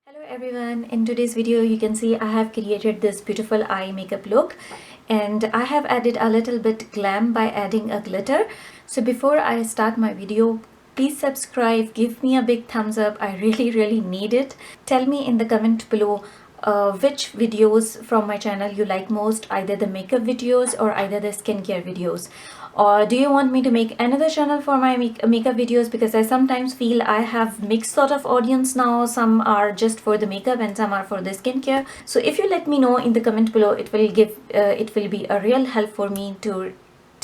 Hello everyone, in today's video you can see I have created this beautiful eye makeup look and I have added a little bit glam by adding a glitter. So before I start my video, please subscribe, give me a big thumbs up. I really need it. Tell me in the comment below which videos from my channel you like most, either the makeup videos or either the skincare videos. Or do you want me to make another channel for my makeup videos, because I sometimes feel I have mixed sort of audience now. Some are just for the makeup and some are for the skincare. So if you let me know in the comment below, it will be a real help for me to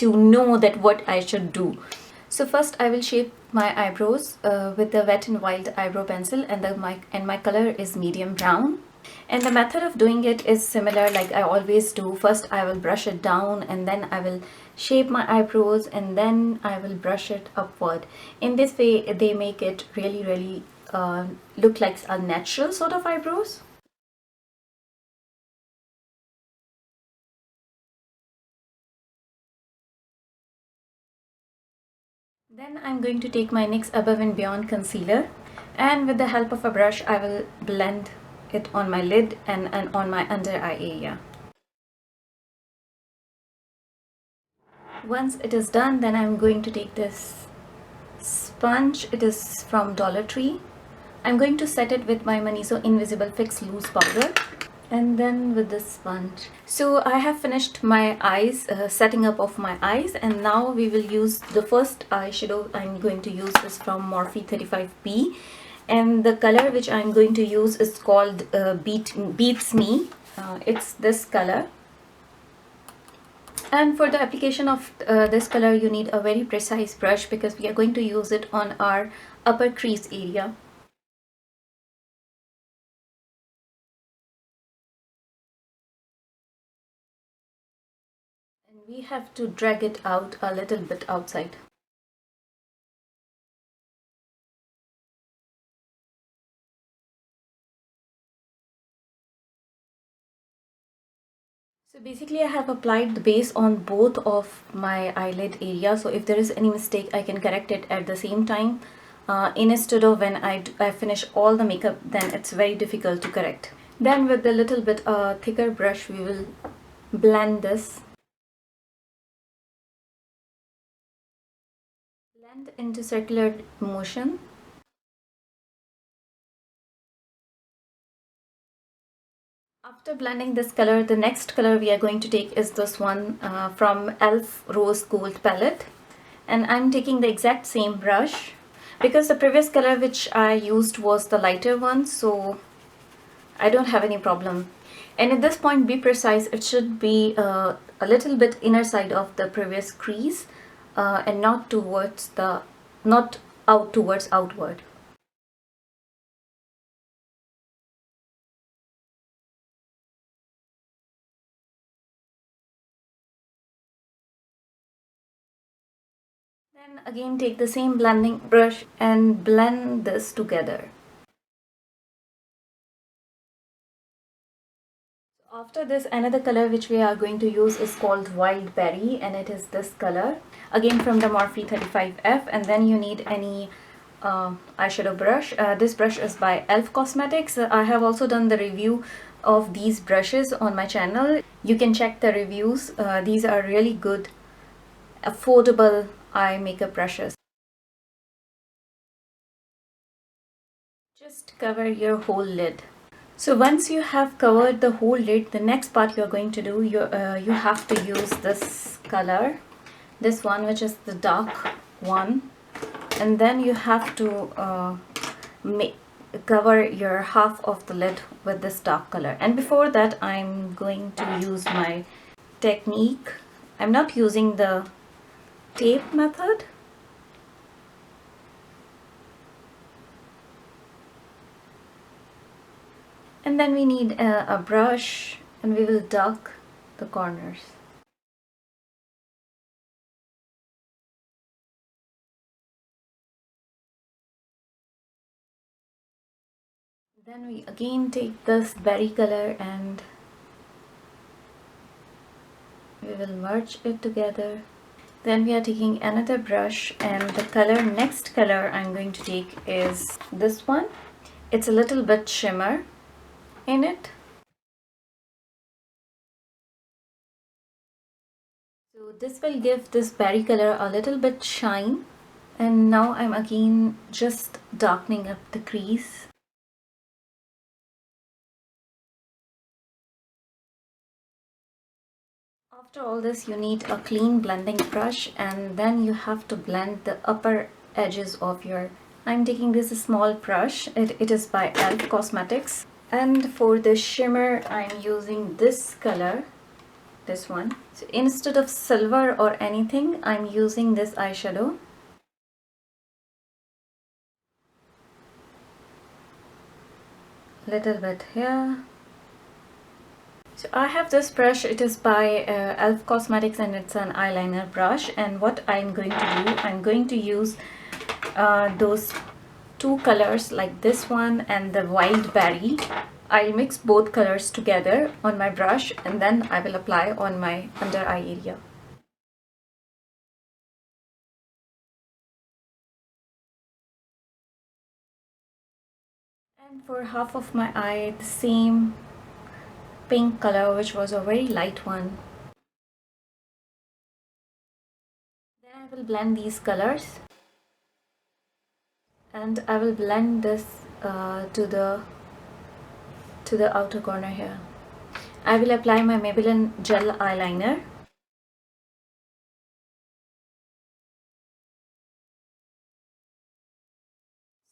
know that what I should do. So first I will shape my eyebrows with the Wet n Wild eyebrow pencil, and my color is medium brown. And the method of doing it is similar like I always do. First I will brush it down and then I will shape my eyebrows and then I will brush it upward. In this way they make it really look like a natural sort of eyebrows. Then I'm going to take my NYX Above and Beyond concealer, and with the help of a brush I will blend it on my lid and on my under eye area. Once it is done, then I'm going to take this sponge. It is from Dollar Tree. I'm going to set it with my Maniso Invisible Fix Loose Powder and then with the sponge. So I have finished my eyes, setting up of my eyes, and now we will use the first eyeshadow I'm going to use is from Morphe 35P, and the color which I'm going to use is called Beats Me. It's this color. And for the application of this color you need a very precise brush because we are going to use it on our upper crease area. And we have to drag it out a little bit outside. So basically I have applied the base on both of my eyelid area, so if there is any mistake I can correct it at the same time. Instead of when I finish all the makeup, then it's very difficult to correct. Then with a little bit thicker brush we will blend this. Blend into circular motion. After blending this color, the next color we are going to take is this one from e.l.f. Rose Gold palette, and I'm taking the exact same brush because the previous color which I used was the lighter one, so I don't have any problem. And at this point, be precise, it should be a little bit inner side of the previous crease and not out towards outward. Then again take the same blending brush and blend this together. After this, another color which we are going to use is called Wild Berry, and it is this color, again from the Morphe 35F. And then you need any eyeshadow brush. This brush is by e.l.f. Cosmetics. I have also done the review of these brushes on my channel. You can check the reviews. These are really good, affordable eye makeup brushes. Just cover your whole lid. So once you have covered the whole lid, the next part you're going to do, you have to use this color, this one which is the dark one, and then you have to cover your half of the lid with this dark color. And before that I'm going to use my technique. I'm not using the tape method. And then we need a brush, and we will dark the corners. Then we again take this berry color and we will merge it together. Then we are taking another brush, and the next color I'm going to take is this one. it's a little bit shimmer in it. So this will give this berry color a little bit shine. And now I'm again just darkening up the crease. After all this, you need a clean blending brush, and then you have to blend the upper edges of your... I'm taking this small brush. It is by e.l.f. Cosmetics. And for the shimmer, I'm using this color, this one. So instead of silver or anything, I'm using this eyeshadow. Little bit here. So I have this brush. It is by e.l.f. Cosmetics, and it's an eyeliner brush. And what I'm going to do, I'm going to use those two colors, like this one and the wild berry. I'll mix both colors together on my brush, and then I will apply on my under eye area. And for half of my eye, the same pink color, which was a very light one. Then I will blend these colors, and I will blend this to the outer corner here. I will apply my Maybelline gel eyeliner.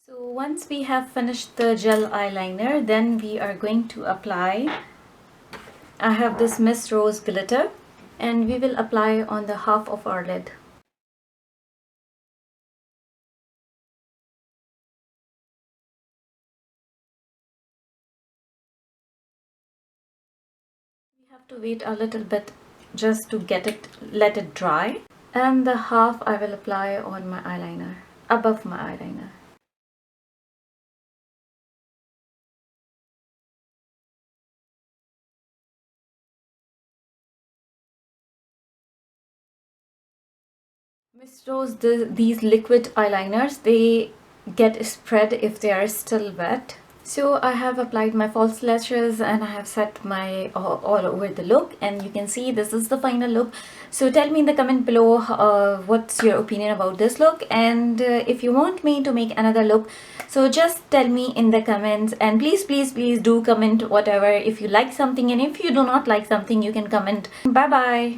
So once we have finished the gel eyeliner, then we are going to apply... I have this Miss Rose glitter, and we will apply on the half of our lid. We have to wait a little bit just to let it dry. And the half I will apply on my eyeliner, above my eyeliner. Miss Rose, these liquid eyeliners, they get spread if they are still wet. So I have applied my false lashes, and I have set my all over the look, and you can see this is the final look. So tell me in the comment below what's your opinion about this look, and if you want me to make another look, so just tell me in the comments. And please do comment whatever, if you like something, and if you do not like something, you can comment. Bye bye.